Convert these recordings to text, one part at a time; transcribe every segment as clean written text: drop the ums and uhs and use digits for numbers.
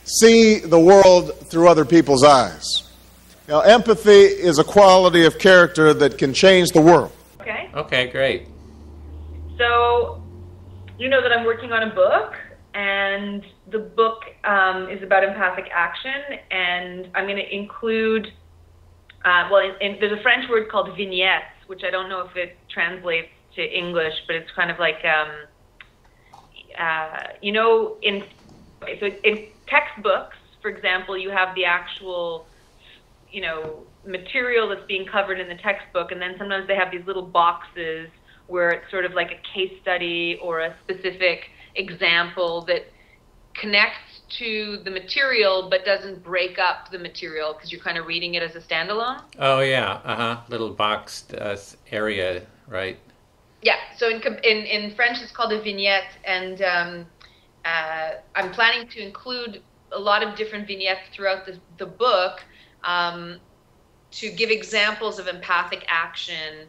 see the world through other people's eyes. Now, empathy is a quality of character that can change the world. Okay. Okay, great. So, you know that I'm working on a book, and the book is about empathic action, and I'm going to include, there's a French word called vignettes, which I don't know if it translates to English, but it's kind of like, in textbooks, for example, you have the actual, material that's being covered in the textbook, and then sometimes they have these little boxes where it's sort of like a case study or a specific example that connects to the material but doesn't break up the material because you're kind of reading it as a standalone. Oh yeah, little boxed area, right? Yeah. So in French it's called a vignette, and I'm planning to include a lot of different vignettes throughout the book to give examples of empathic action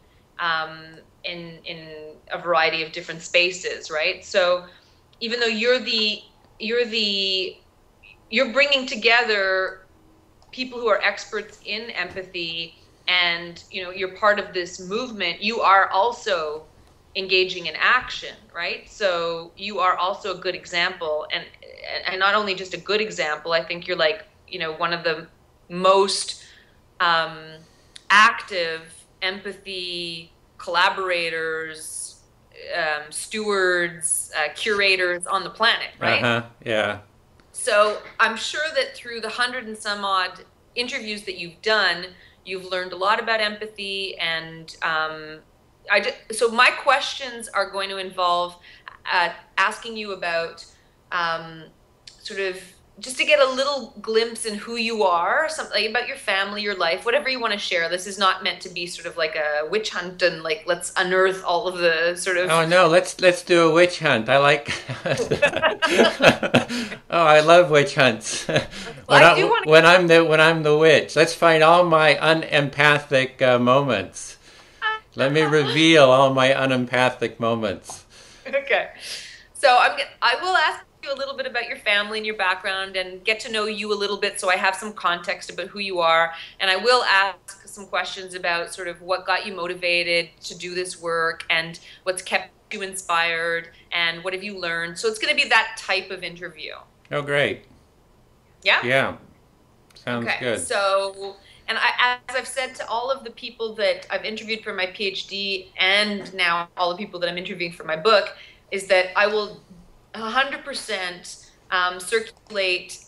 in a variety of different spaces, right? So even though you're bringing together people who are experts in empathy, and you're part of this movement, you are also engaging in action, right? So you are also a good example, and not only just a good example, I think you're like one of the most active empathy collaborators, stewards, curators on the planet, right? Yeah. So I'm sure that through the 100 and some odd interviews that you've done, you've learned a lot about empathy, and so my questions are going to involve asking you about sort of just to get a little glimpse in who you are, something about your family, your life, whatever you want to share. This is not meant to be sort of like a witch hunt and like let's unearth all of the sort of. Oh no, let's do a witch hunt. I like. Oh, I love witch hunts. When I'm the witch, let's find all my unempathic moments. Let me reveal all my unempathic moments. Okay, so I will ask you a little bit about your family and your background and get to know you a little bit so I have some context about who you are, and I will ask some questions about sort of what got you motivated to do this work and what's kept you inspired and what have you learned. So it's going to be that type of interview. Oh, great. Yeah? Yeah. Sounds good. So, and as I've said to all of the people that I've interviewed for my PhD and now all the people that I'm interviewing for my book, is that I will 100% circulate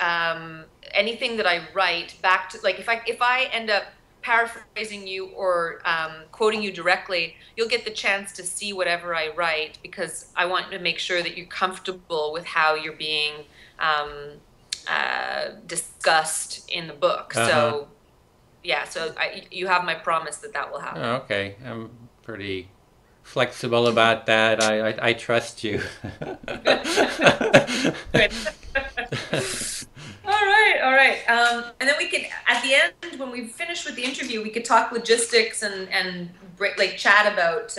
anything that I write back to, like if I end up paraphrasing you or quoting you directly, you'll get the chance to see whatever I write, because I want to make sure that you're comfortable with how you're being discussed in the book. So yeah, so you have my promise that will happen. Oh, okay, I'm pretty flexible about that. I trust you. All right. And then we could, at the end, when we finish with the interview, we could talk logistics and chat about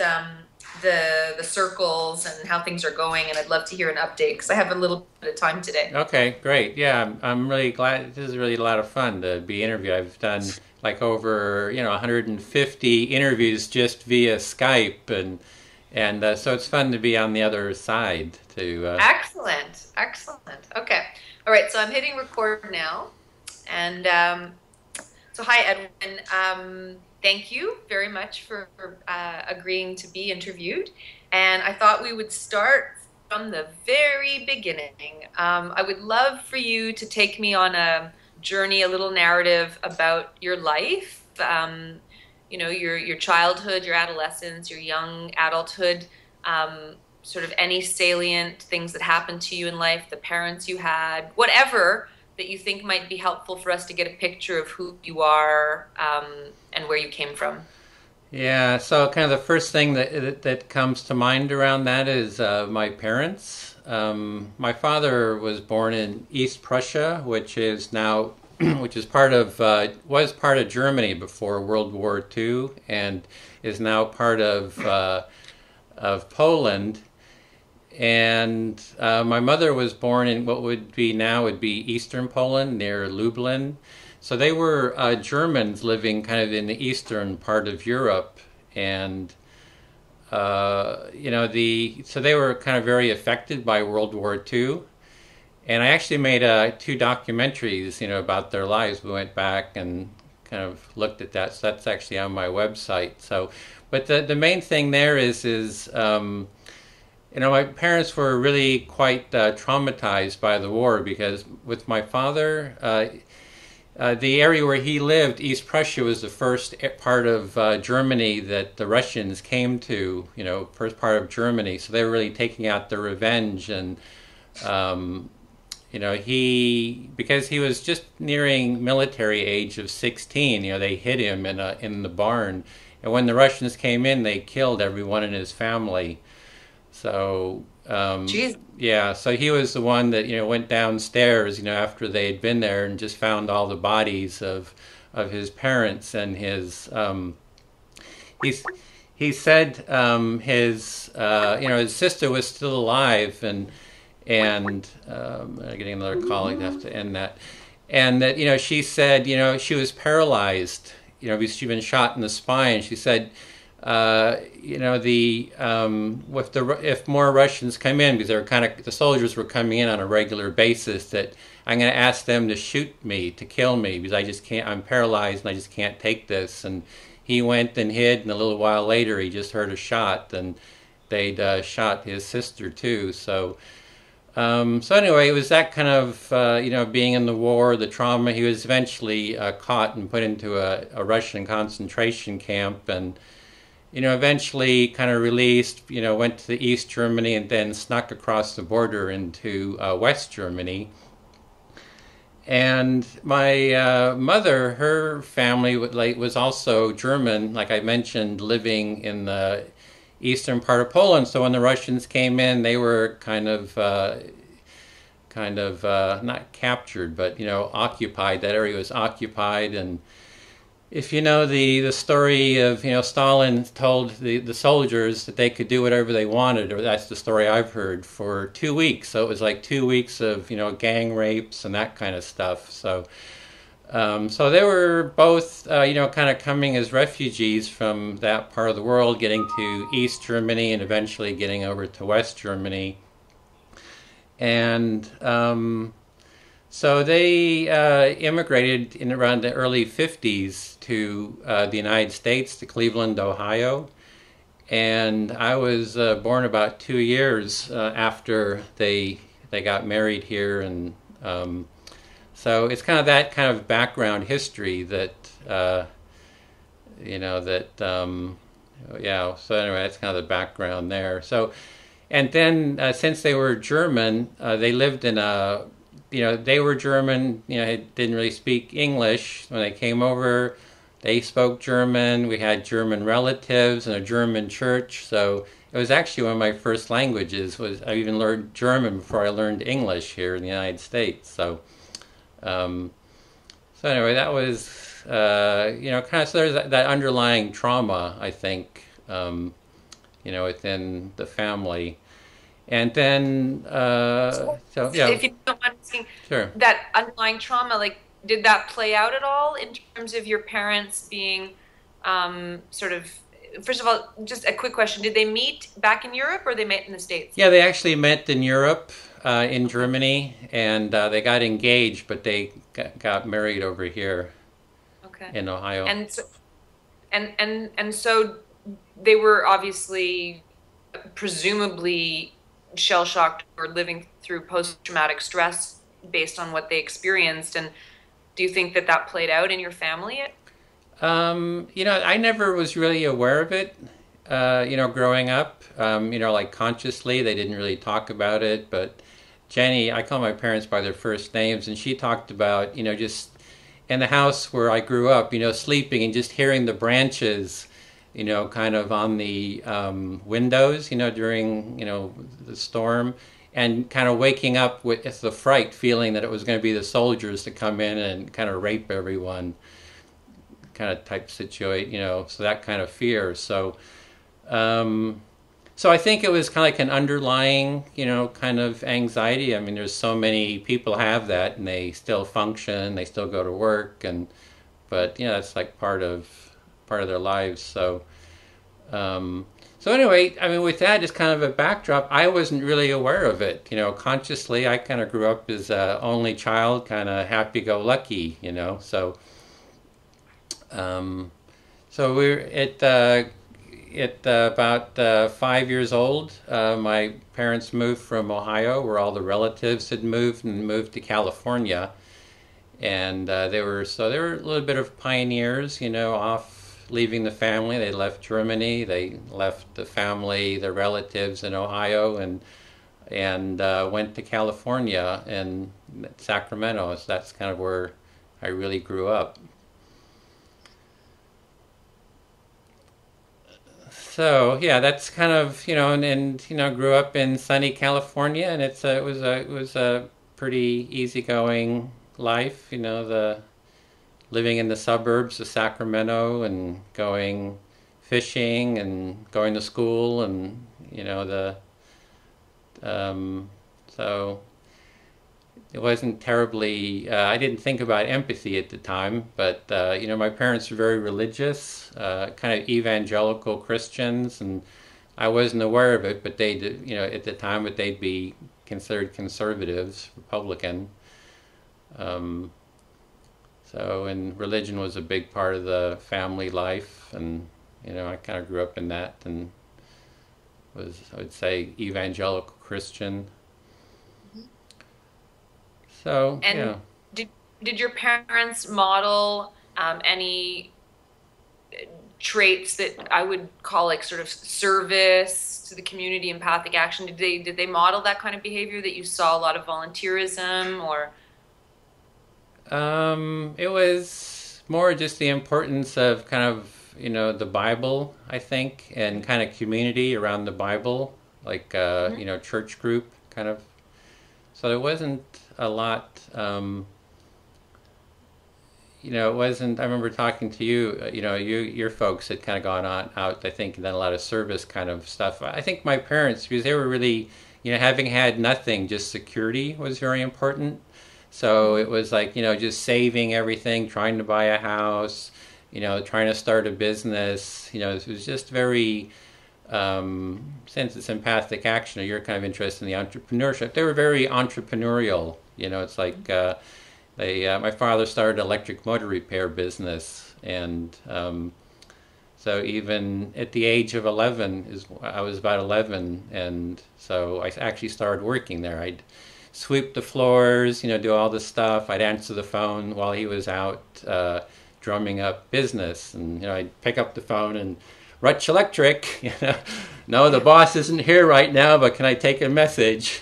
the circles and how things are going. And I'd love to hear an update because I have a little bit of time today. Okay, great. Yeah, I'm really glad. This is really a lot of fun to be interviewed. I've done like over 150 interviews just via Skype, and so it's fun to be on the other side too. Excellent. Okay, all right. So I'm hitting record now, and so hi Edwin. Thank you very much for agreeing to be interviewed, and I thought we would start from the very beginning. I would love for you to take me on a journey, a little narrative about your life, your childhood, your adolescence, your young adulthood, sort of any salient things that happened to you in life, the parents you had, whatever that you think might be helpful for us to get a picture of who you are and where you came from. Yeah, so kind of the first thing that comes to mind around that is my parents. My father was born in East Prussia, which is part of Germany before World War II, and is now part of Poland. And my mother was born in what would be now would be Eastern Poland near Lublin. So they were Germans living kind of in the eastern part of Europe, and so they were kind of very affected by World War II. And I actually made two documentaries, about their lives. We went back and kind of looked at that. So that's actually on my website. So, but the main thing there is my parents were really quite traumatized by the war, because with my father, the area where he lived, East Prussia, was the first part of Germany that the Russians came to, first part of Germany. So they were really taking out their revenge. And, because he was just nearing military age of 16, they hid him in the barn. And when the Russians came in, they killed everyone in his family. So, yeah, so he was the one that, went downstairs, after they had been there, and just found all the bodies of his parents. And he said his sister was still alive, and getting another call, I'd have to end that. And that, she said, she was paralyzed, because she'd been shot in the spine. She said, if more Russians come in, because the soldiers were coming in on a regular basis, that I'm going to ask them to shoot me, to kill me, because I just can't, I'm paralyzed and I just can't take this. And he went and hid, and a little while later he just heard a shot, and they'd shot his sister too. So anyway, it was that kind of, being in the war, the trauma. He was eventually caught and put into a Russian concentration camp, and eventually kind of released, went to the East Germany, and then snuck across the border into West Germany. And my mother, her family was also German, like I mentioned, living in the eastern part of Poland. So when the Russians came in, they were kind of not captured, but occupied. That area was occupied. And if you know the story of, Stalin told the soldiers that they could do whatever they wanted, or that's the story I've heard, for 2 weeks. So it was like 2 weeks of, gang rapes and that kind of stuff. So they were both, kind of coming as refugees from that part of the world, getting to East Germany and eventually getting over to West Germany. And so they immigrated in around the early 50s to the United States, to Cleveland, Ohio. And I was born about 2 years after they got married here. And so it's kind of that kind of background history that, so anyway, that's kind of the background there. So, and then since they were German, they lived in they were German, didn't really speak English. When they came over, they spoke German. We had German relatives and a German church. So it was actually one of my first languages. I even learned German before I learned English here in the United States. So, anyway, that was, kind of, so there's that underlying trauma, I think, within the family. And then, if you don't mind asking, sure. That underlying trauma, did that play out at all in terms of your parents being sort of, first of all, just a quick question, did they meet back in Europe, or they met in the States? Yeah, they actually met in Europe, in Germany, and they got engaged, but they got married over here. Okay. In Ohio. And so, and so they were obviously, presumably, shell-shocked or living through post-traumatic stress based on what they experienced. And do you think that played out in your family? I never was really aware of it, growing up. Consciously, they didn't really talk about it. But Jenny, I call my parents by their first names, and she talked about, just in the house where I grew up, sleeping and just hearing the branches, kind of on the windows, during, the storm, and kind of waking up with the fright, feeling that it was going to be the soldiers to come in and kind of rape everyone, kind of type situation, so that kind of fear. So So I think it was kind of like an underlying, kind of anxiety. I mean, there's so many people have that, and they still function, they still go to work, but that's like part of their lives. So anyway, I mean, with that as kind of a backdrop, I wasn't really aware of it. Consciously, I kind of grew up as a only child, kind of happy-go-lucky. So we're at about 5 years old. My parents moved from Ohio, where all the relatives had moved, and moved to California. And they were a little bit of pioneers, off leaving the family. They left Germany. They left the family, the relatives in Ohio, and went to California and Sacramento. So that's kind of where I really grew up. So yeah, that's kind of and grew up in sunny California, and it was a pretty easygoing life. The living in the suburbs of Sacramento and going fishing and going to school, and so it wasn't terribly. I didn't think about empathy at the time, but my parents were very religious, kind of evangelical Christians, and I wasn't aware of it. But they did, at the time, but they'd be considered conservatives, Republican. And religion was a big part of the family life, and I kind of grew up in that, and was, I would say, evangelical Christian. So, and yeah. Did your parents model any traits that I would call like sort of service to the community, empathic action? Did they model that kind of behavior, that you saw a lot of volunteerism, or? It was more just the importance of kind of, the Bible, I think, and kind of community around the Bible, like, church group kind of. So there wasn't a lot, it wasn't, I remember talking to you, your folks had kind of gone out, I think, and done a lot of service kind of stuff. I think my parents, because they were really, having had nothing, just security was very important. So it was like, just saving everything, trying to buy a house, trying to start a business. It was just very, since it's empathic action, or you're kind of interested in the entrepreneurship, they were very entrepreneurial. It's like my father started an electric motor repair business. And so even at the age of 11, I was about 11, and so I actually started working there. I'd sweep the floors, do all this stuff. I'd answer the phone while he was out drumming up business, and I'd pick up the phone and, Rutsch Electric, no, the boss isn't here right now, but can I take a message,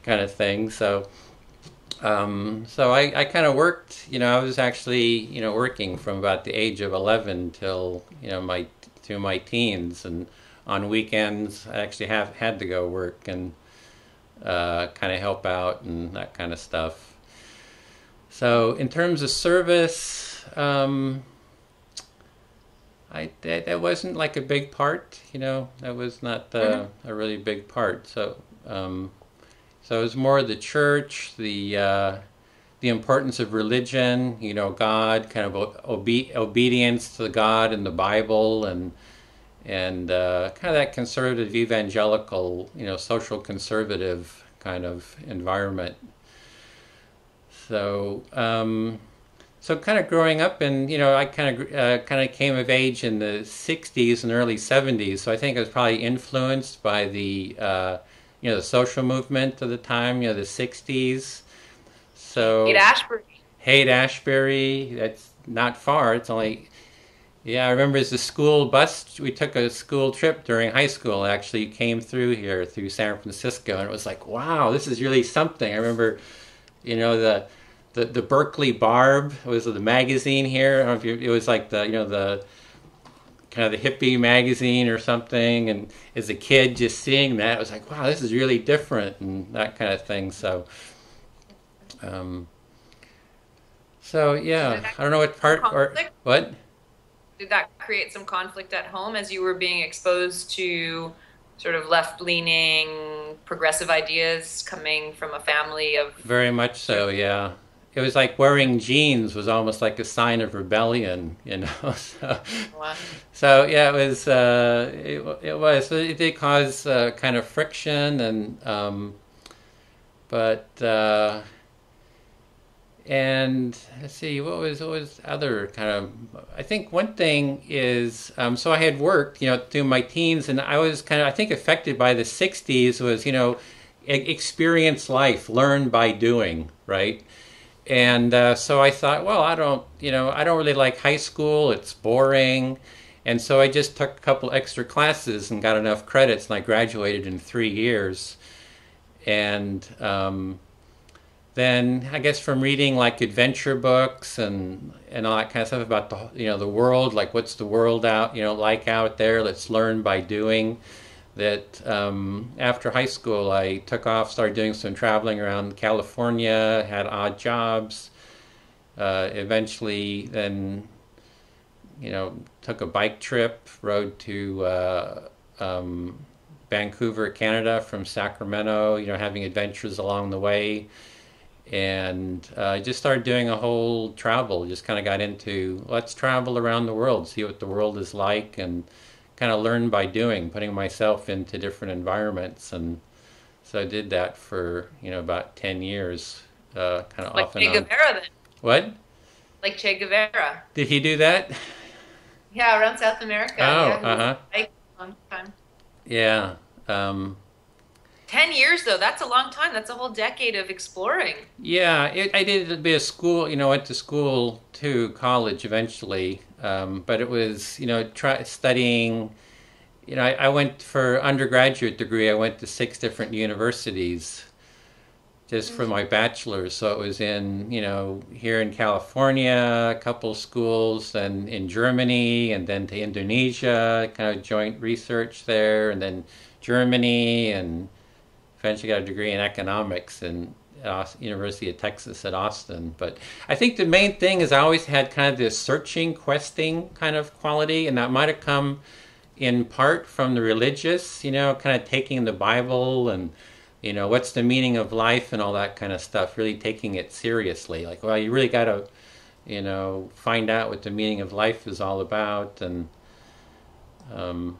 kind of thing. So I kind of worked. I was actually working from about the age of 11 till through my teens, and on weekends I actually had to go work and kind of help out and that kind of stuff. So in terms of service, that wasn't like a big part. That was not a really big part. So so it was more the church, the importance of religion. God, kind of obedience to God and the Bible, and kind of that conservative evangelical, social conservative kind of environment. So, so kind of growing up, and I kind of came of age in the '60s and early '70s. So I think I was probably influenced by the the social movement of the time, the '60s. So Haight-Ashbury. That's not far. It's only. Yeah, I remember as a school bus, we took a school trip during high school, actually came through here, through San Francisco, and it was like, wow, this is really something. I remember, the Berkeley Barb was the magazine here. I don't know if it was like the kind of the hippie magazine or something, and as a kid just seeing that, it was like, wow, this is really different, and that kind of thing. So, yeah, I don't know what part, or what? Did that create some conflict at home as you were being exposed to sort of left-leaning, progressive ideas coming from a family of... Very much so, yeah. It was like wearing jeans was almost like a sign of rebellion, you know. Wow. So yeah, it was. So it did cause kind of friction, and let's see, what was other kind of. I think one thing is, so I had worked, you know, through my teens, and I was kind of, I think, affected by the '60s. Was, you know, experience life, learn by doing, right? And so I thought, well, I don't really like high school. It's boring. And so I just took a couple extra classes and got enough credits, and I graduated in 3 years. And then I guess from reading like adventure books and all that kind of stuff about the world, like what's the world like out there? Let's learn by doing. That after high school, I took off, started doing some traveling around California, had odd jobs. Eventually, then, took a bike trip, rode to Vancouver, Canada from Sacramento, having adventures along the way. And I just started doing a whole travel, just kind of got into, let's travel around the world, see what the world is like, and kind of learn by doing, putting myself into different environments. And so I did that for, about 10 years, kind of like off and Che on. Guevara then. What? Like Che Guevara. Did he do that? Yeah, around South America. Oh, yeah, uh-huh. Like a long time. Yeah. 10 years, though, that's a long time. That's a whole decade of exploring. Yeah, I did a bit of school, went to school to college eventually. But it was, studying, I went for undergraduate degree, I went to 6 different universities just for my bachelor's. So it was in, here in California, a couple schools, then in Germany, and then to Indonesia, kind of joint research there, and then Germany, and eventually got a degree in economics in University of Texas at Austin. But I think the main thing is I always had kind of this searching, questing kind of quality, and that might have come in part from the religious, kind of taking the Bible and, what's the meaning of life and all that kind of stuff, really taking it seriously. Like, well, you really got to, find out what the meaning of life is all about. And so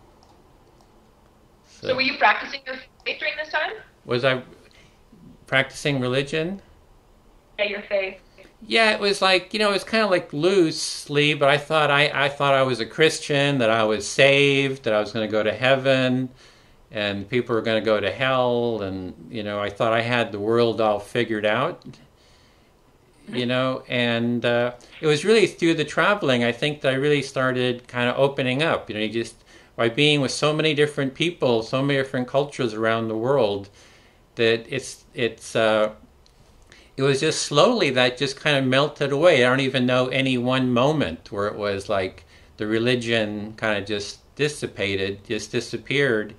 were you practicing your faith during this time? Was I practicing religion? Yeah, your faith. Yeah, it was like, it was kind of like loosely, but I thought I was a Christian, that I was saved, that I was going to go to heaven, and people were going to go to hell, and, I thought I had the world all figured out, and it was really through the traveling, I think, that I really started kind of opening up, you just, by being with so many different people, so many different cultures around the world, that it was just slowly that just kind of melted away. I don't even know any one moment where it was like the religion kind of just dissipated, just disappeared.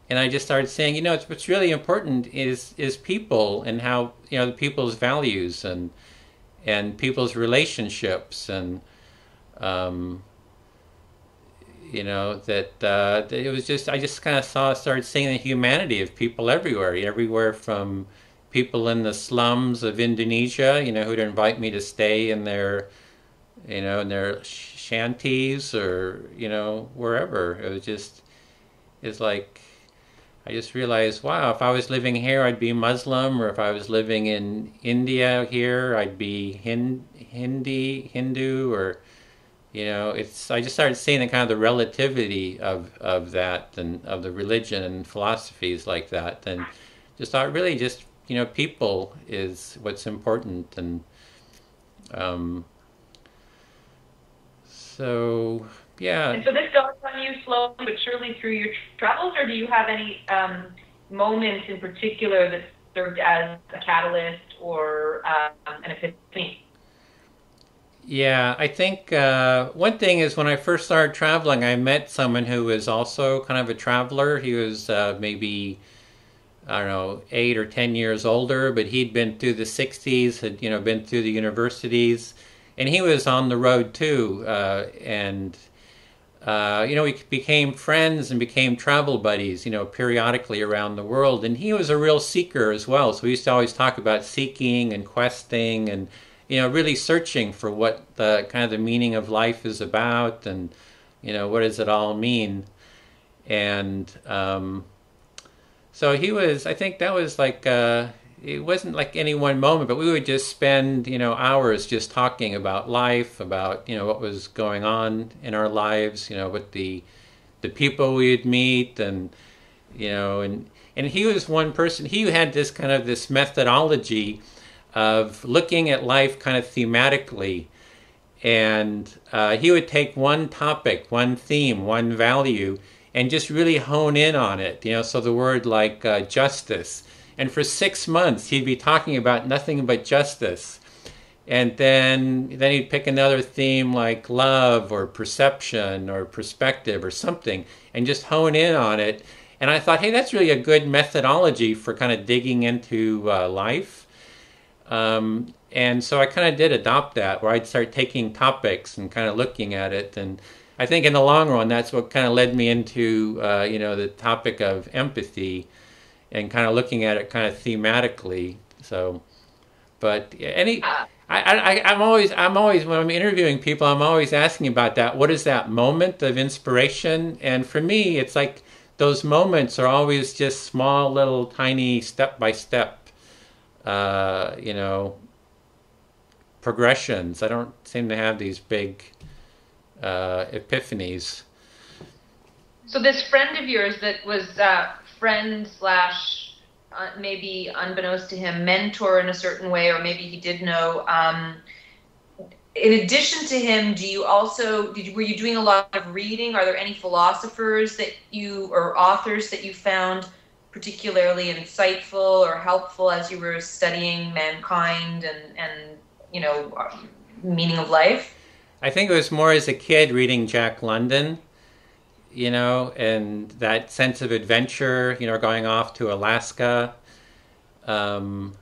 And I just started saying, what's really important is people, and how, the people's values and people's relationships, and that it was just, I just kind of started seeing the humanity of people everywhere from people in the slums of Indonesia, who'd invite me to stay in their, in their shanties, or, wherever. It's like, I just realized, wow, if I was living here, I'd be Muslim, or if I was living in India here, I'd be Hindu, or, I just started seeing the kind of the relativity of that, and of the religion and philosophies like that, and just thought really just, people is what's important. And so, yeah. And so this dawned on you slowly but surely through your travels, or do you have any moments in particular that served as a catalyst or an epiphany? Yeah, I think one thing is when I first started traveling, I met someone who was also kind of a traveler. He was maybe, I don't know, 8 or 10 years older, but he'd been through the 60s, had, been through the universities, and he was on the road too. And we became friends and became travel buddies, periodically around the world. And he was a real seeker as well. So we used to always talk about seeking and questing and, really searching for what the kind of the meaning of life is about and, what does it all mean. And so he was, I think that was like, it wasn't like any one moment, but we would just spend, hours just talking about life, about, what was going on in our lives, with the people we'd meet and, and he was one person, he had this kind of this methodology of looking at life kind of thematically. And he would take one topic, one theme, one value, and just really hone in on it, so the word like justice. And for 6 months, he'd be talking about nothing but justice. And then he'd pick another theme like love or perception or perspective or something and just hone in on it. And I thought, hey, that's really a good methodology for kind of digging into life. And so I kind of did adopt that, where I'd start taking topics and kind of looking at it. And I think in the long run, that's what kind of led me into, the topic of empathy and kind of looking at it kind of thematically. So, but I'm always when I'm interviewing people, I'm always asking about that. What is that moment of inspiration? And for me, it's like those moments are always just small, little, tiny, step by step, progressions. I don't seem to have these big epiphanies. So this friend of yours that was friend slash maybe unbeknownst to him mentor in a certain way, or maybe he did know, in addition to him, were you doing a lot of reading? Are there any philosophers or authors that you found particularly insightful or helpful as you were studying mankind and meaning of life? I think it was more as a kid reading Jack London, and that sense of adventure, going off to Alaska. So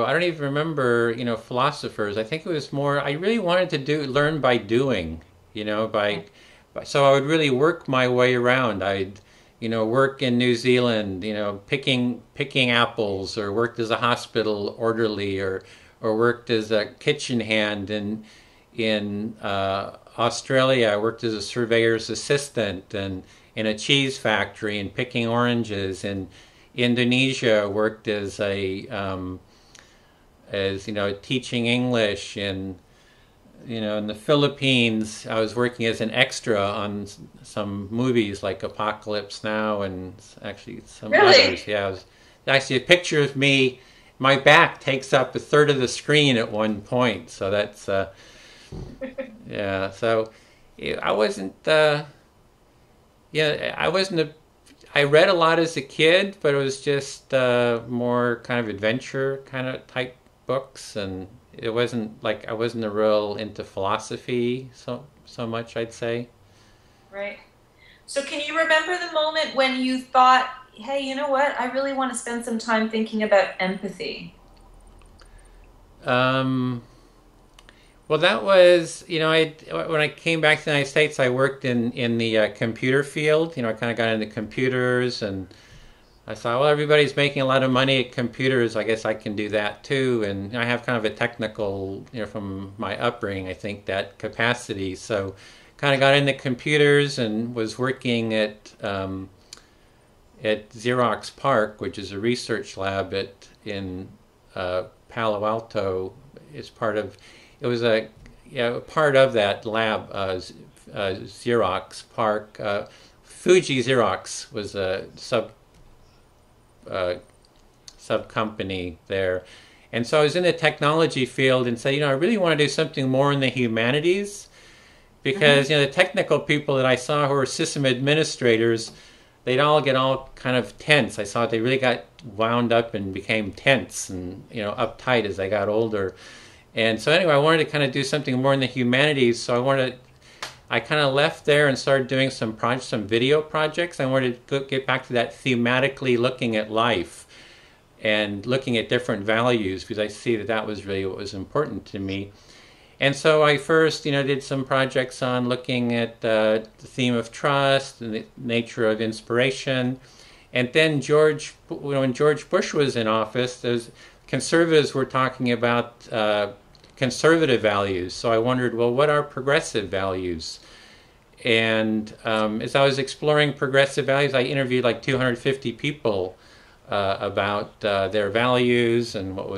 I don't even remember, philosophers. I think it was more, I really wanted to learn by doing, so I would really work my way around. I'd, work in New Zealand, picking apples, or worked as a hospital orderly, or worked as a kitchen hand in Australia. I worked as a surveyor's assistant and in a cheese factory and picking oranges. In Indonesia, worked as teaching English. In the Philippines, I was working as an extra on some movies like Apocalypse Now and actually some others. Yeah, it was actually a picture of me. My back takes up a third of the screen at one point, so that's yeah. So I wasn't. I read a lot as a kid, but it was just more kind of adventure kind of type books, and it wasn't like I wasn't a real into philosophy so much, I'd say. Right. So can you remember the moment when you thought, hey, you know what? I really want to spend some time thinking about empathy. Well, that was, when I came back to the United States, I worked in the computer field. I kind of got into computers, and I thought, well, everybody's making a lot of money at computers. I guess I can do that too. And I have kind of a technical, from my upbringing, I think, that capacity. So kind of got into computers and was working at Xerox PARC, which is a research lab in Palo Alto. It's part of that lab. Xerox PARC, Fuji Xerox was a sub company there, and so I was in the technology field and said, I really want to do something more in the humanities, because the technical people that I saw who were system administrators, they'd all get all kind of tense. I saw they really got wound up and became tense and uptight as they got older. And so anyway, I wanted to kind of do something more in the humanities. So I kind of left there and started doing some video projects. I wanted to get back to that thematically looking at life and looking at different values, because I see that was really what was important to me. And so I first, did some projects on looking at the theme of trust and the nature of inspiration. And then when George Bush was in office, those conservatives were talking about conservative values. So I wondered, well, what are progressive values? And as I was exploring progressive values, I interviewed like 250 people about their values and all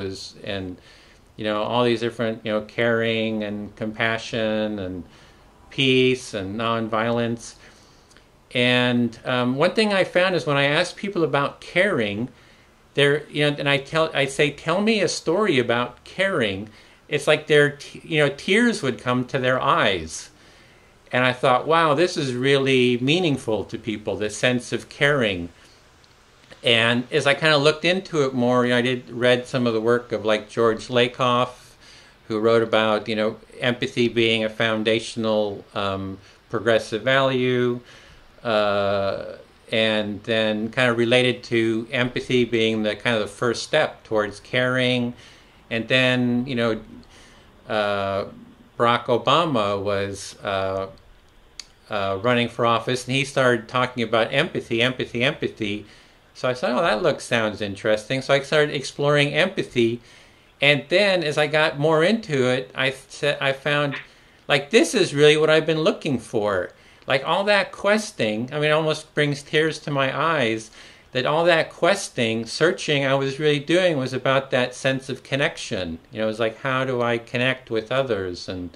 these different, caring and compassion and peace and nonviolence. And one thing I found is when I asked people about caring, and I say, tell me a story about caring. It's like tears would come to their eyes. And I thought, wow, this is really meaningful to people, this sense of caring. And as I kind of looked into it more, I read some of the work of like George Lakoff, who wrote about, empathy being a foundational progressive value, and then kind of related to empathy being the kind of the first step towards caring. And then, Barack Obama was running for office, and he started talking about empathy. So I thought, that sounds interesting. So I started exploring empathy. And then as I got more into it, I found, like, this is really what I've been looking for. Like, all that questing, it almost brings tears to my eyes, that all that questing, searching I was really doing was about that sense of connection. It was like, how do I connect with others? And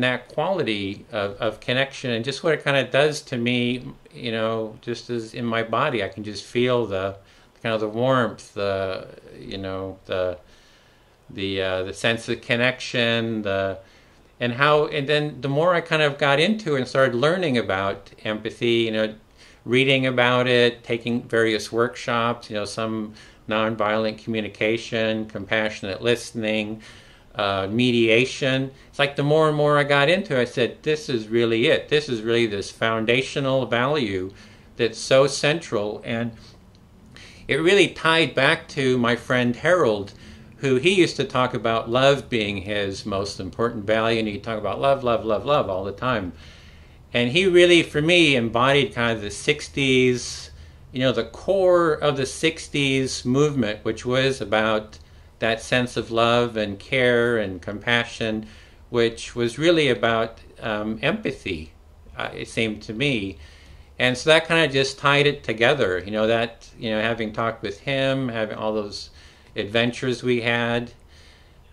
that quality of connection, and just what it kind of does to me, just as in my body, I can just feel the kind of the warmth, the sense of connection, and then the more I kind of got into it and started learning about empathy, reading about it, taking various workshops, some nonviolent communication, compassionate listening, mediation. It's like the more and more I got into it, I said, this is really it. This is really this foundational value that's so central. And it really tied back to my friend Harold, who he used to talk about love being his most important value, and he'd talk about love, love, love, love all the time. And he really, for me, embodied kind of the 60s, the core of the 60s movement, which was about that sense of love and care and compassion, which was really about empathy, it seemed to me. And so that kind of just tied it together, having talked with him, having all those adventures we had,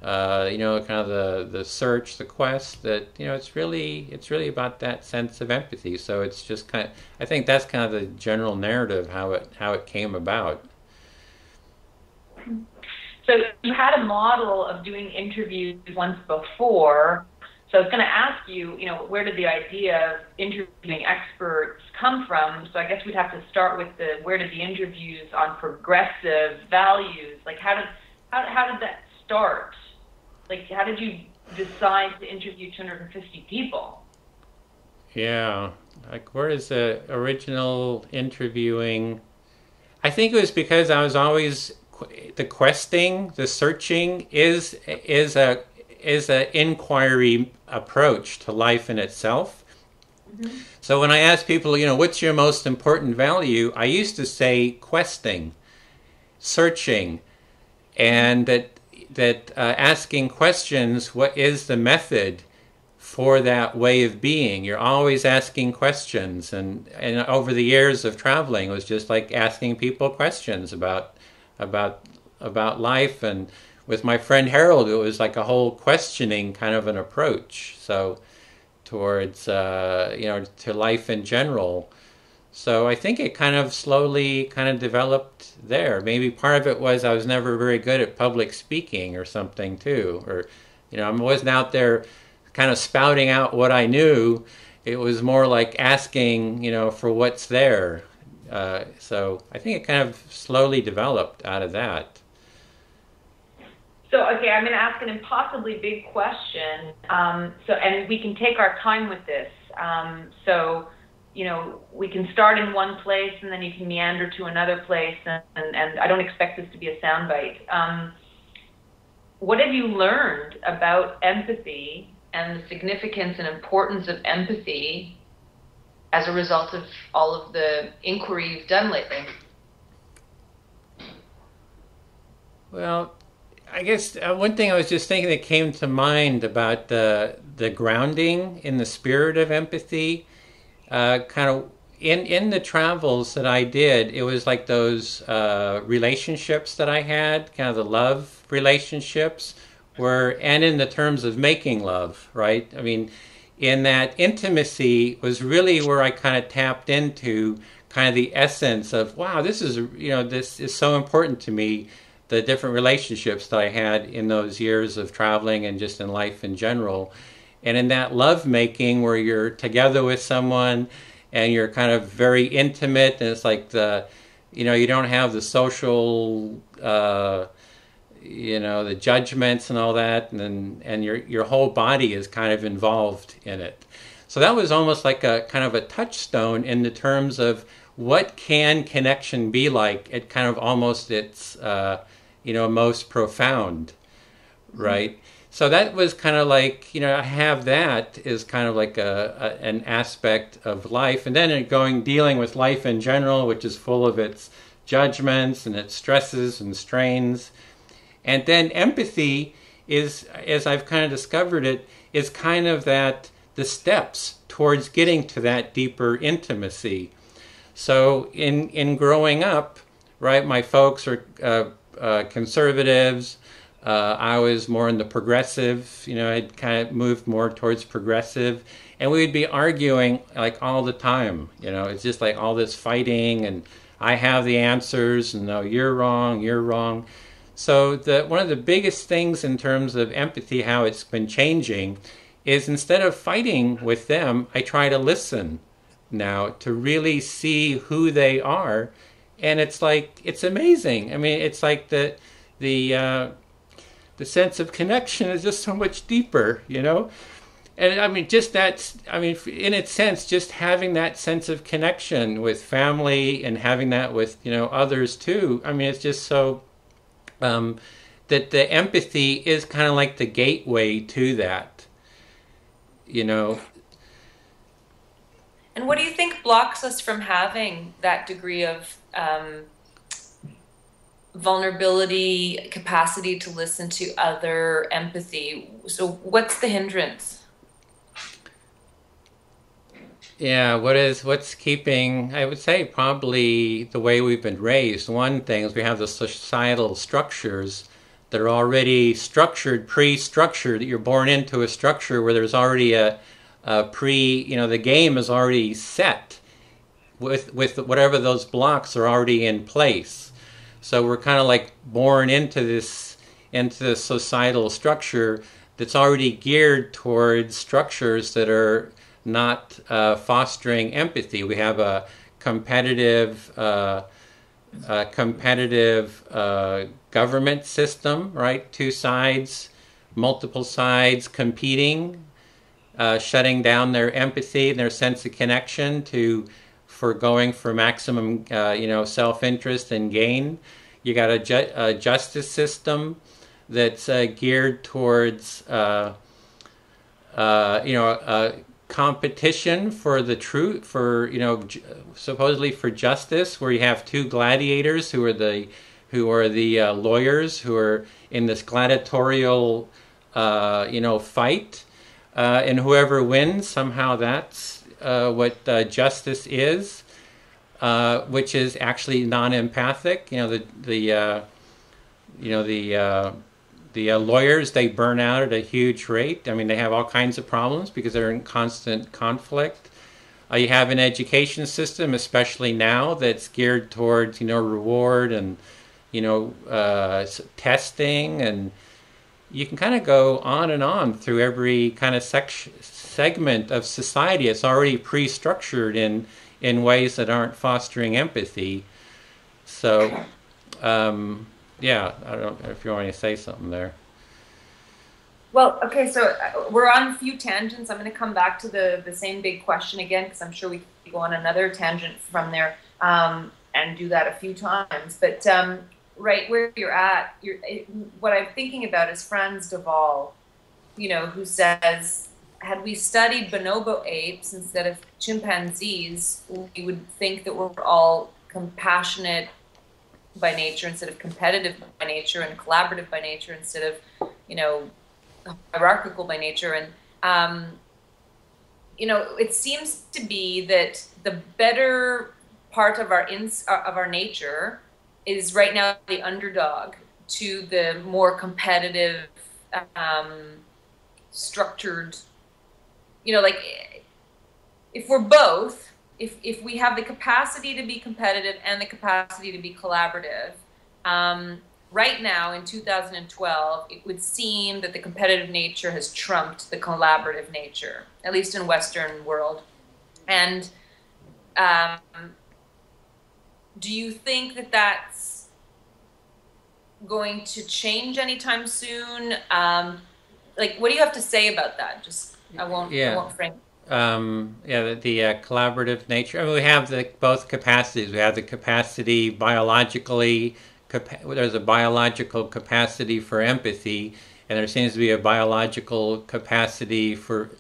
kind of the search, the quest, that, it's really about that sense of empathy. So it's just kind of, I think that's kind of the general narrative, how it came about. So you had a model of doing interviews once before. So I was going to ask you, where did the idea of interviewing experts come from? So I guess we'd have to start with where did the interviews on progressive values, like how did that start? Like, how did you decide to interview 250 people? Yeah, like, where is the original interviewing? I think it was because I was always, the questing, the searching is a inquiry approach to life in itself. Mm-hmm. So when I ask people, what's your most important value, I used to say questing, searching, and that asking questions, what is the method for that way of being? You're always asking questions, and over the years of traveling, it was just like asking people questions about life. And with my friend Harold, it was like a whole questioning kind of an approach, so towards to life in general. So I think it kind of slowly kind of developed there. Maybe part of it was I was never very good at public speaking or something too, or I wasn't out there kind of spouting out what I knew. It was more like asking for what's there. So I think it kind of slowly developed out of that. So, okay, I'm going to ask an impossibly big question. And we can take our time with this. So we can start in one place and then you can meander to another place, and I don't expect this to be a soundbite. What have you learned about empathy and the significance and importance of empathy as a result of all of the inquiry you've done lately? Well, I guess one thing I was just thinking that came to mind about the grounding in the spirit of empathy, kind of in the travels that I did, it was like those relationships that I had, kind of the love relationships, and in the terms of making love, right? I mean, in that intimacy was really where I kind of tapped into kind of the essence of, wow, this is so important to me, the different relationships that I had in those years of traveling and just in life in general. And in that love making where you're together with someone and you're kind of very intimate, and it's like you don't have the social, the judgments and all that, and your whole body is kind of involved in it. So that was almost like a kind of a touchstone in the terms of what can connection be like at kind of almost its, most profound, right? So that was kind of like, I have that is kind of like an aspect of life. And then dealing with life in general, which is full of its judgments and its stresses and strains. And then empathy is, as I've kind of discovered it, is kind of the steps towards getting to that deeper intimacy. So in growing up, right, my folks are conservatives. I was more in the progressive, I'd kind of moved more towards progressive, and we'd be arguing like all the time, it's just like all this fighting, and I have the answers, and no, you're wrong, you're wrong. So one of the biggest things in terms of empathy, how it's been changing, is instead of fighting with them, I try to listen now to really see who they are, and it's like, it's amazing. I mean, it's like the sense of connection is just so much deeper, And I mean, in its sense, just having that sense of connection with family and having that with, others too. I mean, it's just so, that the empathy is kind of like the gateway to that, And what do you think blocks us from having that degree of vulnerability, capacity to listen to other, empathy? So what's the hindrance? Yeah, what's keeping, I would say probably the way we've been raised. One thing is we have the societal structures that are already structured, pre-structured, that you're born into a structure where there's already a the game is already set with whatever those blocks are already in place. So we're kind of like born into this societal structure that's already geared towards structures that are not fostering empathy. We have a competitive government system, right? Two sides, multiple sides competing, shutting down their empathy and their sense of connection for going for maximum, self-interest and gain. You got a justice system that's geared towards, competition for the truth, supposedly for justice, where you have two gladiators who are the lawyers who are in this gladiatorial, fight, and whoever wins, somehow that's what justice is, which is actually non-empathic. The lawyers, they burn out at a huge rate. I mean, they have all kinds of problems because they're in constant conflict. You have an education system, especially now, that's geared towards, reward and, testing. And you can kind of go on and on through every kind of segment of society. It's already pre-structured in ways that aren't fostering empathy. So, yeah, I don't know if you want to say something there. Well, okay, so we're on a few tangents. I'm going to come back to the same big question again, because I'm sure we could go on another tangent from there, and do that a few times. But right where you're at, what I'm thinking about is Franz de Waal, who says, had we studied bonobo apes instead of chimpanzees, we would think that we're all compassionate by nature instead of competitive by nature, and collaborative by nature instead of, hierarchical by nature. And it seems to be that the better part of our nature is right now the underdog to the more competitive, structured, like if we're both, if we have the capacity to be competitive and the capacity to be collaborative, right now in 2012, it would seem that the competitive nature has trumped the collaborative nature, at least in Western world. And do you think that that's going to change anytime soon? Like, what do you have to say about that? Just, I won't frame. The collaborative nature. I mean, we have both capacities. We have the capacity biologically. There's a biological capacity for empathy, and there seems to be a biological capacity for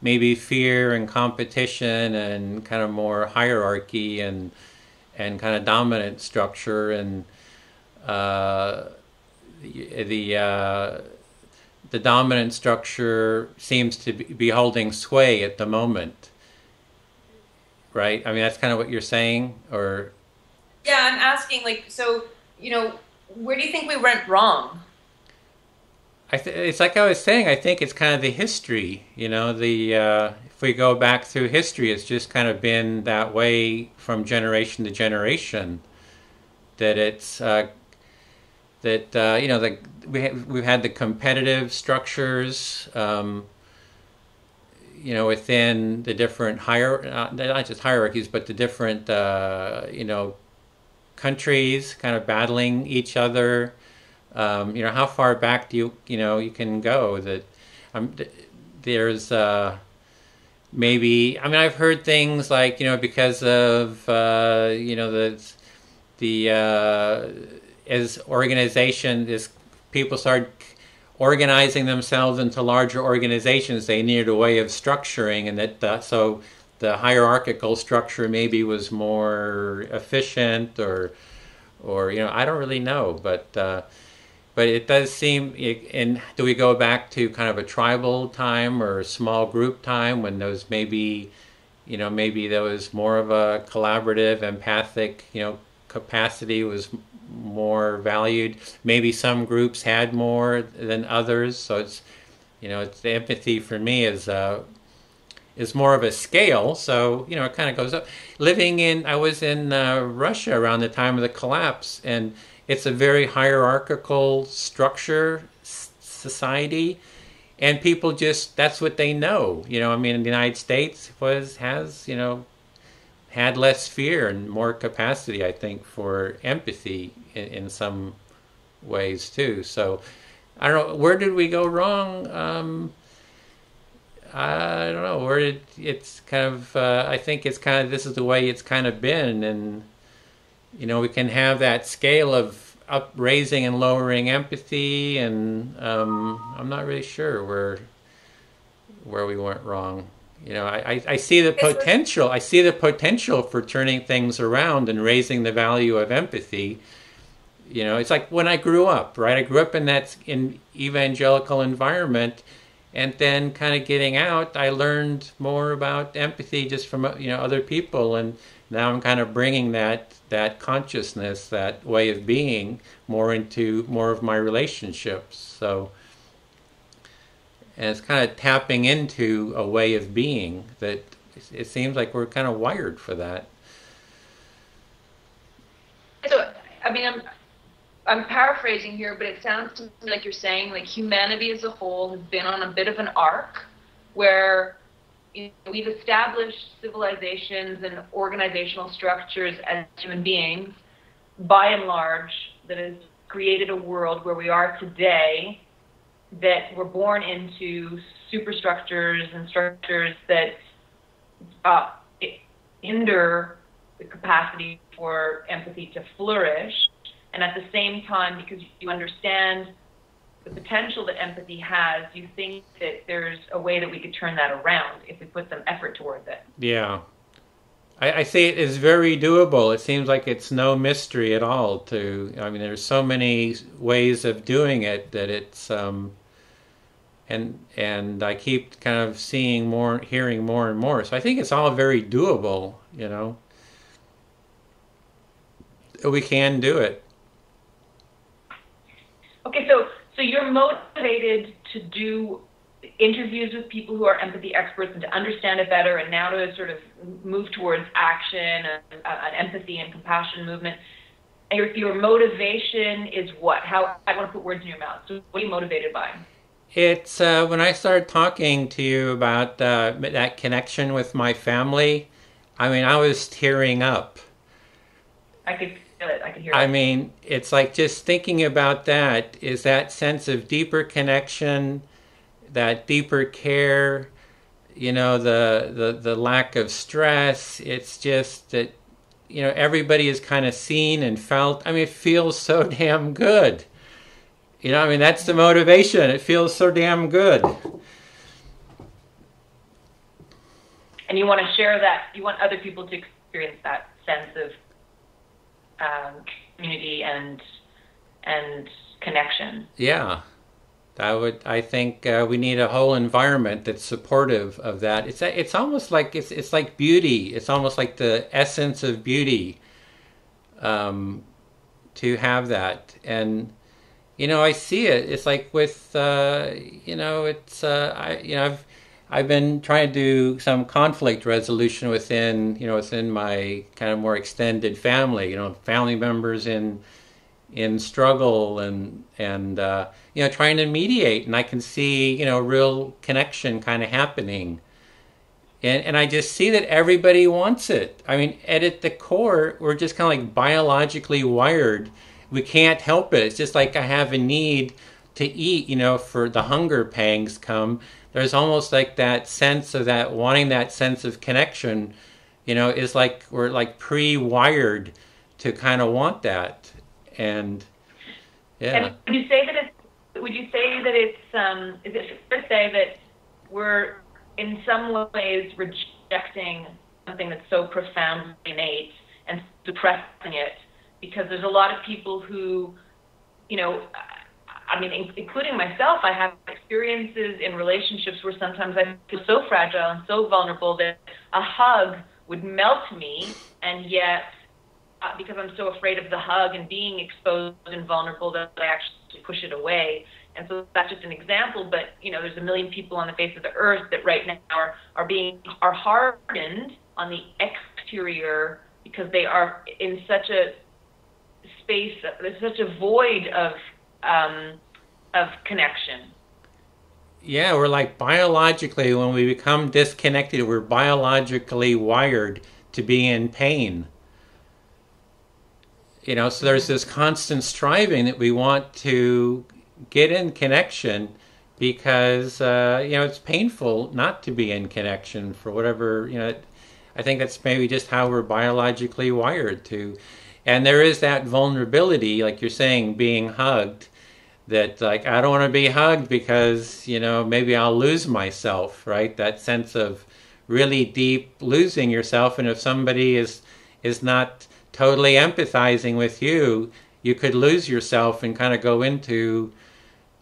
maybe fear and competition and kind of more hierarchy and kind of dominant structure, and the dominant structure seems to be holding sway at the moment, right? I mean, that's kind of what you're saying, or? Yeah, I'm asking, like, so, where do you think we went wrong? It's like I was saying, I think it's kind of the history, if we go back through history, it's just kind of been that way from generation to generation, that it's, we've had the competitive structures, within the different not just hierarchies, but the different, countries kind of battling each other. How far back do you can go that there's maybe, I mean, I've heard things like, because of, as organization, as people start organizing themselves into larger organizations, they needed a way of structuring, and that so the hierarchical structure maybe was more efficient, or I don't really know, but it does seem. And do we go back to kind of a tribal time or a small group time when those maybe there was more of a collaborative, empathic, capacity was more valued. Maybe some groups had more than others, so it's it's the empathy for me is more of a scale. So it kind of goes up. I was in Russia around the time of the collapse, and it's a very hierarchical structure society, and people just, that's what they know. I mean, the United States has had less fear and more capacity, I think, for empathy in some ways too. So I don't know, where did we go wrong? I don't know, it's kind of, I think it's kind of, this is the way it's kind of been, and we can have that scale of raising and lowering empathy, and I'm not really sure where we went wrong. I see the potential. I see the potential for turning things around and raising the value of empathy. It's like when I grew up, right? I grew up in evangelical environment, and then kind of getting out, I learned more about empathy just from other people, and now I'm kind of bringing that consciousness, that way of being, more into more of my relationships. So. And it's kind of tapping into a way of being that it seems like we're kind of wired for that. So, I mean, I'm paraphrasing here, but it sounds to me like you're saying, like, humanity as a whole has been on a bit of an arc where we've established civilizations and organizational structures as human beings, by and large, that has created a world where we are today. that we're born into superstructures and structures that hinder the capacity for empathy to flourish. And at the same time, because you understand the potential that empathy has, you think that there's a way that we could turn that around if we put some effort towards it. Yeah. I say it is very doable. It seems like it's no mystery at all there's so many ways of doing it that it's, and I keep kind of seeing more, hearing more and more. So I think it's all very doable, We can do it. Okay, so you're motivated to do interviews with people who are empathy experts and to understand it better, and now to sort of move towards action and an empathy and compassion movement. Your motivation is what? How? I don't want to put words in your mouth. So what are you motivated by? It's when I started talking to you about that connection with my family, I was tearing up. I could feel it. I could hear it. It's like just thinking about that is that sense of deeper connection, that deeper care, the lack of stress. It's just that, everybody is kind of seen and felt. It feels so damn good. That's the motivation. It feels so damn good. And you want to share that. You want other people to experience that sense of community and connection. Yeah. I think we need a whole environment that's supportive of that. It's almost like it's like beauty. It's almost like the essence of beauty, to have that. And I see it. It's like with I've been trying to do some conflict resolution within my kind of more extended family. Family members in struggle and trying to mediate, and I can see real connection kind of happening, and I just see that everybody wants it. At the core, we're just kind of like biologically wired. We can't help it. It's just like I have a need to eat. For the hunger pangs come. There's almost like that sense of that wanting that sense of connection. Is like we're like pre-wired to kind of want that. And yeah. And would you say that it's is it fair to say that we're in some ways rejecting something that's so profoundly innate and suppressing it? Because there's a lot of people who, including myself, I have experiences in relationships where sometimes I feel so fragile and so vulnerable that a hug would melt me, and yet because I'm so afraid of the hug and being exposed and vulnerable that I actually push it away. And so that's just an example, but there's a million people on the face of the earth that right now are hardened on the exterior because they are in such a space, there's such a void of connection. Yeah, we're like biologically, when we become disconnected, we're biologically wired to be in pain. So there's this constant striving that we want to get in connection because, it's painful not to be in connection for whatever, I think that's maybe just how we're biologically wired to. And there is that vulnerability, like you're saying, being hugged, that like, I don't want to be hugged because, maybe I'll lose myself, right? That sense of really deep losing yourself. And if somebody is not totally empathizing with you, you could lose yourself and kind of go into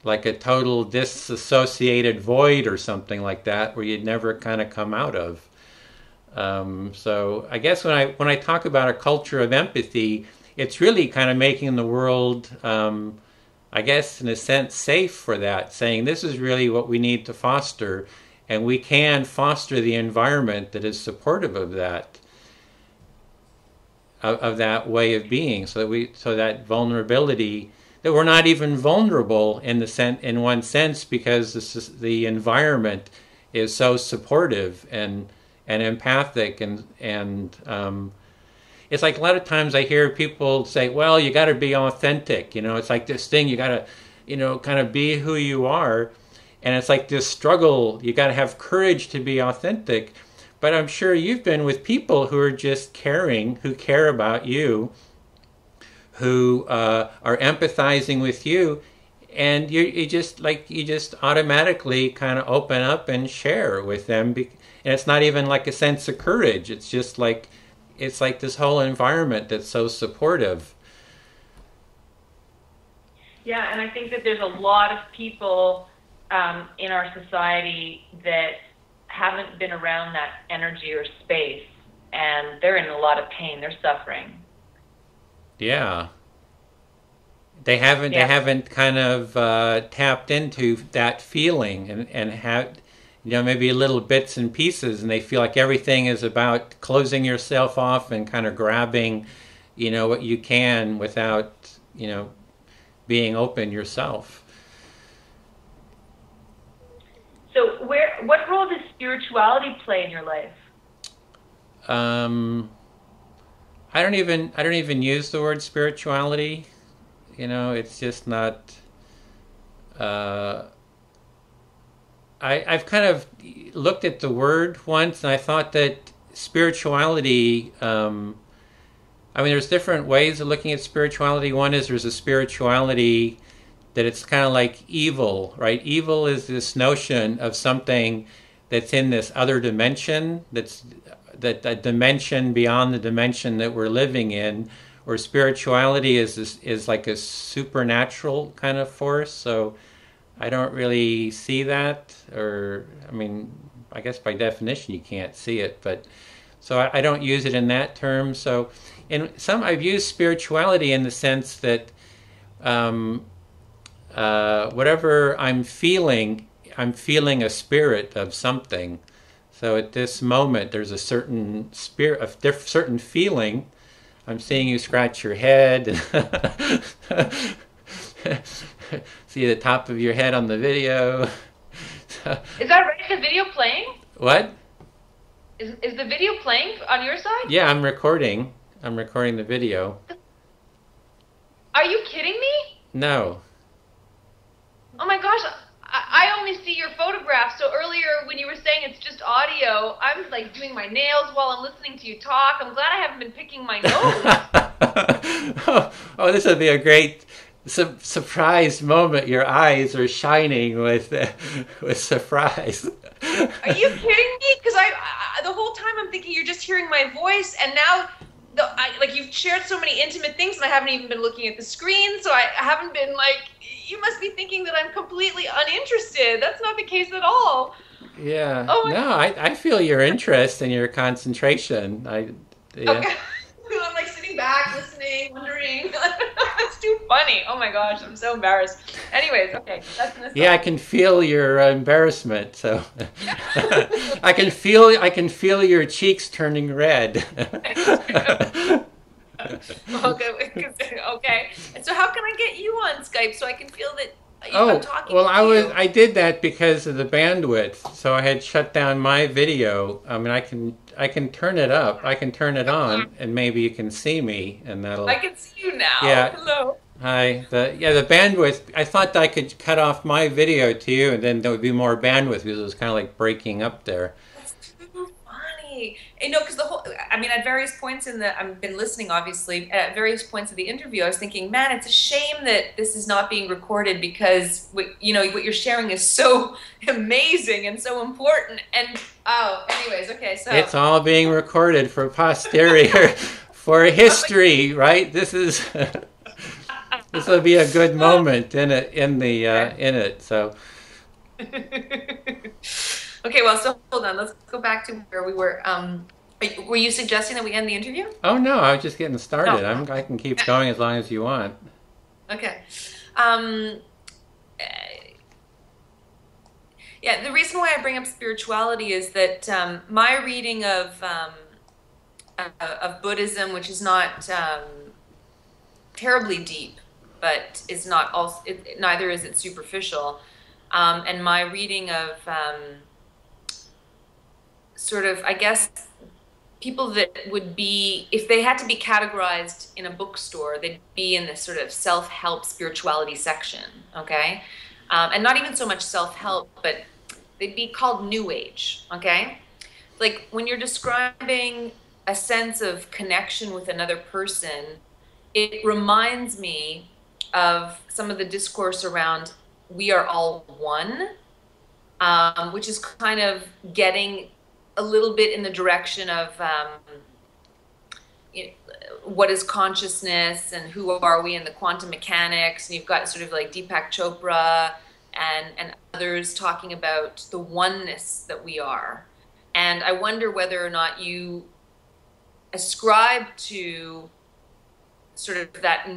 like a total disassociated void or something like that, where you'd never kind of come out of. So I guess when I talk about a culture of empathy, it's really kind of making the world, I guess in a sense, safe for that, saying this is really what we need to foster, and we can foster the environment that is supportive of that. Of that way of being, so that vulnerability, that we're not even vulnerable in one sense, because the environment is so supportive and empathic, and it's like a lot of times I hear people say, well, you got to be authentic, it's like this thing, you got to kind of be who you are. And it's like this struggle. You got to have courage to be authentic. But I'm sure you've been with people who are just caring, who care about you, who are empathizing with you, and you just automatically kind of open up and share with them. And it's not even like a sense of courage. It's just like this whole environment that's so supportive. Yeah, and I think that there's a lot of people in our society that haven't been around that energy or space, and they're in a lot of pain. They're suffering. Yeah. They haven't kind of tapped into that feeling and have, maybe little bits and pieces, and they feel like everything is about closing yourself off and kind of grabbing, what you can without, being open yourself. So what role does spirituality play in your life? I don't even use the word spirituality. It's just not. I've kind of looked at the word once, and I thought that spirituality. There's different ways of looking at spirituality. One is there's a spirituality that it's kind of like evil, right? Evil is this notion of something that's in this other dimension, that a dimension beyond the dimension that we're living in. Or spirituality is like a supernatural kind of force. So I don't really see that, I guess by definition you can't see it, but so I don't use it in that term. So I've used spirituality in the sense that whatever I'm feeling a spirit of something. So at this moment, there's a certain spirit, a certain feeling. I'm seeing you scratch your head. See the top of your head on the video. Is that right? Is the video playing? What? Is the video playing on your side? Yeah, I'm recording. I'm recording the video. Are you kidding me? No. Oh my gosh, I only see your photograph. So earlier when you were saying it's just audio, I was like doing my nails while I'm listening to you talk. I'm glad I haven't been picking my nose. Oh, this would be a great surprise moment. Your eyes are shining with surprise. Are you kidding me? Because the whole time I'm thinking you're just hearing my voice, and now you've shared so many intimate things, and I haven't even been looking at the screen, so I haven't been you must be thinking that I'm completely uninterested. That's not the case at all. Yeah. Oh, no, I feel your interest and your concentration. Yeah. Okay. I'm sitting back, listening, wondering. It's too funny. Oh my gosh, I'm so embarrassed. Anyways, okay. Yeah, I can feel your embarrassment. So I can feel your cheeks turning red. Okay. And so how can I get you on Skype so I can feel that I'm talking well, to you? I did that because of the bandwidth. So I had shut down my video. I can turn it up. I can turn it on, and maybe you can see me, and that'll. I can see you now. Yeah. Hello. Hi. The bandwidth. I thought I could cut off my video to you, and then there would be more bandwidth because it was kind of like breaking up there. That's too funny. Because at various points I've been listening, obviously, at various points of the interview, I was thinking, man, it's a shame that this is not being recorded because, what you're sharing is so amazing and so important. And, anyways, okay, so. It's all being recorded for posterity, for history, right? This will be a good moment in it, so. Okay, well, so hold on. Let's go back to where we were. Were you suggesting that we end the interview? Oh, no, I was just getting started. No. I can keep going as long as you want. Okay. Yeah, the reason why I bring up spirituality is that my reading of Buddhism, which is not terribly deep, but is not also neither is it superficial, and my reading of sort of, I guess, people that would be, if they had to be categorized in a bookstore, they'd be in this sort of self-help spirituality section, okay? And not even so much self-help, but they'd be called New Age, okay? Like when you're describing a sense of connection with another person, it reminds me of some of the discourse around we are all one, which is kind of getting a little bit in the direction of what is consciousness and who are we in the quantum mechanics. And you've got sort of like Deepak Chopra and others talking about the oneness that we are. And I wonder whether or not you ascribe to sort of that,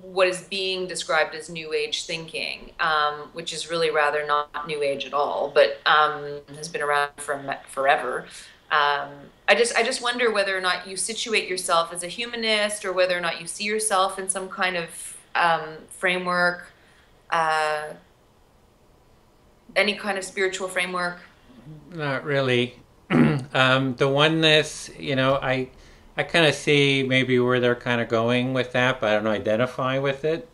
what is being described as New Age thinking, which is really rather not New Age at all, but has been around for forever. I just wonder whether or not you situate yourself as a humanist, or whether or not you see yourself in some kind of framework, any kind of spiritual framework. Not really. The oneness, I kind of see maybe where they're kind of going with that, but I don't identify with it.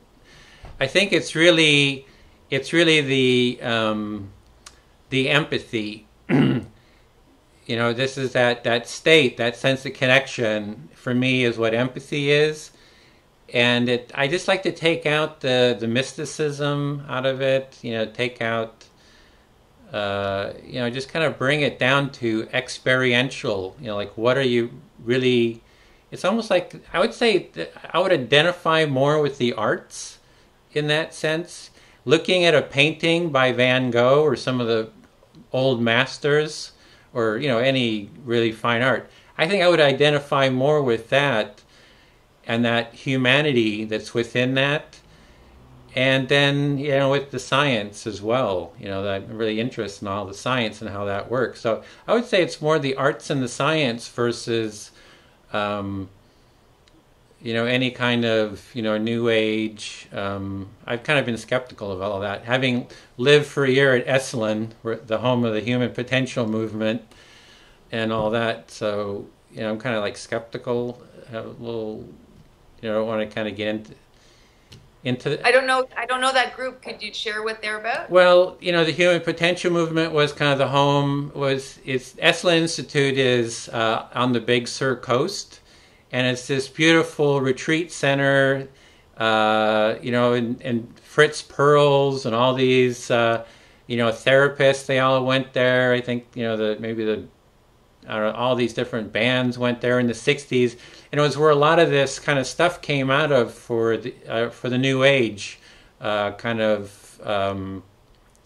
I think it's really the empathy. This is that state, that sense of connection. For me, is what empathy is, and I just like to take out the mysticism out of it. Take out. Just kind of bring it down to experiential, like what are you really, it's almost like, I would say that I would identify more with the arts in that sense. Looking at a painting by Van Gogh or some of the old masters, or, any really fine art, I think I would identify more with that and that humanity that's within that. And then, with the science as well, that I'm really interested in all the science and how that works. So I would say it's more the arts and the science versus, any kind of, New Age. I've kind of been skeptical of all of that. Having lived for a year at Esalen, the home of the human potential movement and all that. So, I'm kind of like skeptical, a little, don't want to kind of get into I don't know that group. Could you share what they're about? Well, the Human Potential Movement was kind of the home. It's Esalen Institute is on the Big Sur coast, and it's this beautiful retreat center. And Fritz Perls and all these therapists. They all went there. I think all these different bands went there in the '60s. And it was where a lot of this kind of stuff came out of for the New Age kind of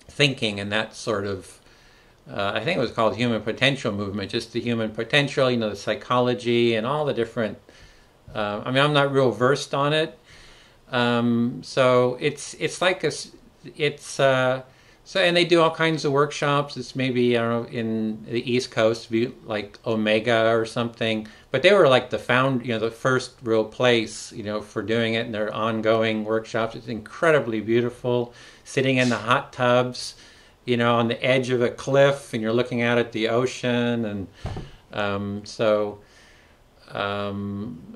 thinking, and that sort of, I think it was called Human Potential Movement, just the human potential, the psychology and all the different, I'm not real versed on it. So it's like so, and they do all kinds of workshops. It's maybe, I don't know, in the East Coast, like Omega or something. But they were like the first real place, for doing it. And their ongoing workshops. It's incredibly beautiful. Sitting in the hot tubs, on the edge of a cliff, and you're looking out at the ocean. And so, and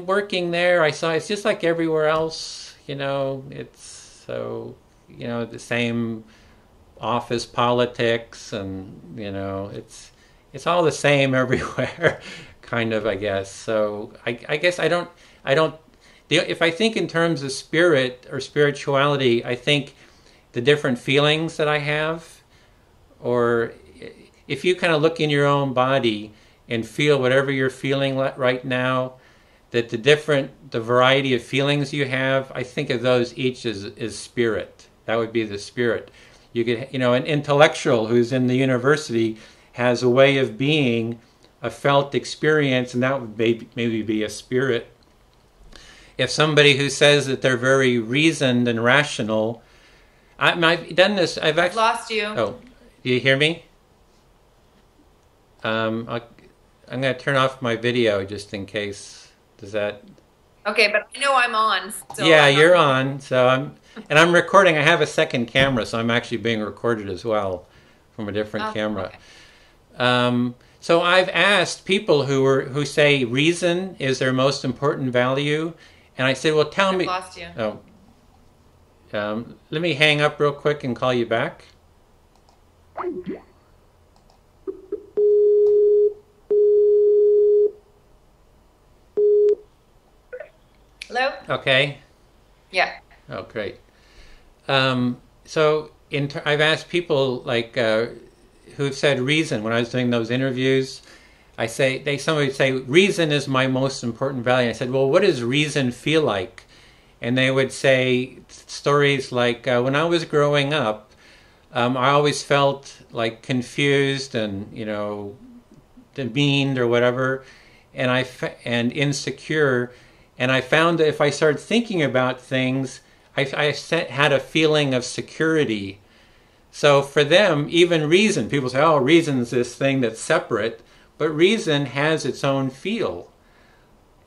working there, I saw it's just like everywhere else. It's. So, the same office politics, and, it's all the same everywhere, kind of, I guess. So I guess I don't, if I think in terms of spirit or spirituality, I think the different feelings that I have, or if you kind of look in your own body and feel whatever you're feeling right now, that the variety of feelings you have, I think of those each as spirit. That would be the spirit. You could, an intellectual who's in the university has a way of being, a felt experience, and that would maybe be a spirit. If somebody who says that they're very reasoned and rational, I've done this. I've actually lost you. Oh, do you hear me? I'm going to turn off my video just in case. Does that? Okay, but I know I'm on. So yeah, you're on. So I'm recording. I have a second camera, so I'm actually being recorded as well from a different camera. So I've asked people who say reason is their most important value, and I said, well, tell me. Lost you. Oh, let me hang up real quick and call you back. Hello? Okay. Yeah. Oh, great. So I've asked people like who've said reason when I was doing those interviews. Somebody would say reason is my most important value. I said, well, what does reason feel like? And they would say stories like when I was growing up, I always felt like confused and demeaned or whatever, and insecure. And I found that if I started thinking about things, I had a feeling of security. So for them, even reason, people say, oh, reason's this thing that's separate, but reason has its own feel.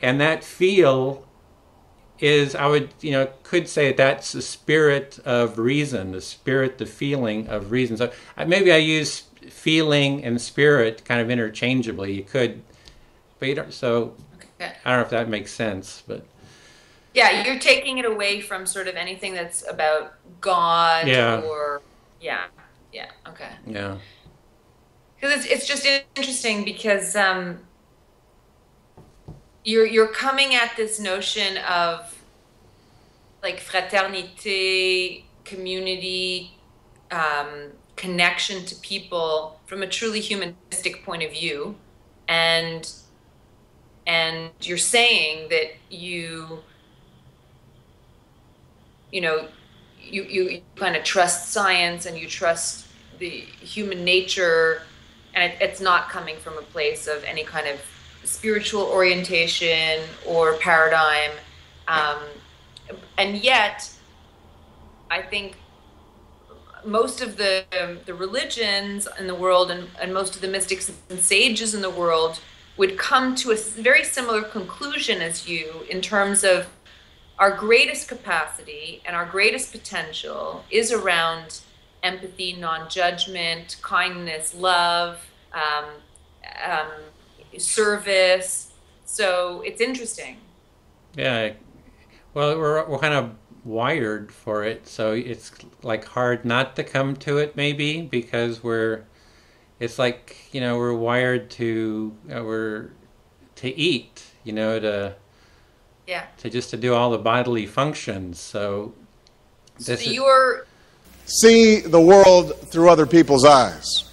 And that feel is, could say that's the spirit of reason, the feeling of reason. So maybe I use feeling and spirit kind of interchangeably. You could, but you don't, so okay. I don't know if that makes sense, but. Yeah, you're taking it away from sort of anything that's about God or, okay. Yeah. Because it's just interesting because you're coming at this notion of like fraternité, community, connection to people from a truly humanistic point of view, and you're saying that you kind of trust science and you trust the human nature, and it's not coming from a place of any kind of spiritual orientation or paradigm. And yet, I think most of the religions in the world and most of the mystics and sages in the world would come to a very similar conclusion as you in terms of our greatest capacity and our greatest potential is around empathy, non-judgment, kindness, love, service. So it's interesting. Yeah. Well, we're kind of wired for it, so it's like hard not to come to it maybe because it's like, we're wired to eat, to do all the bodily functions. So see the world through other people's eyes.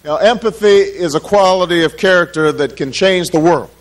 Empathy is a quality of character that can change the world.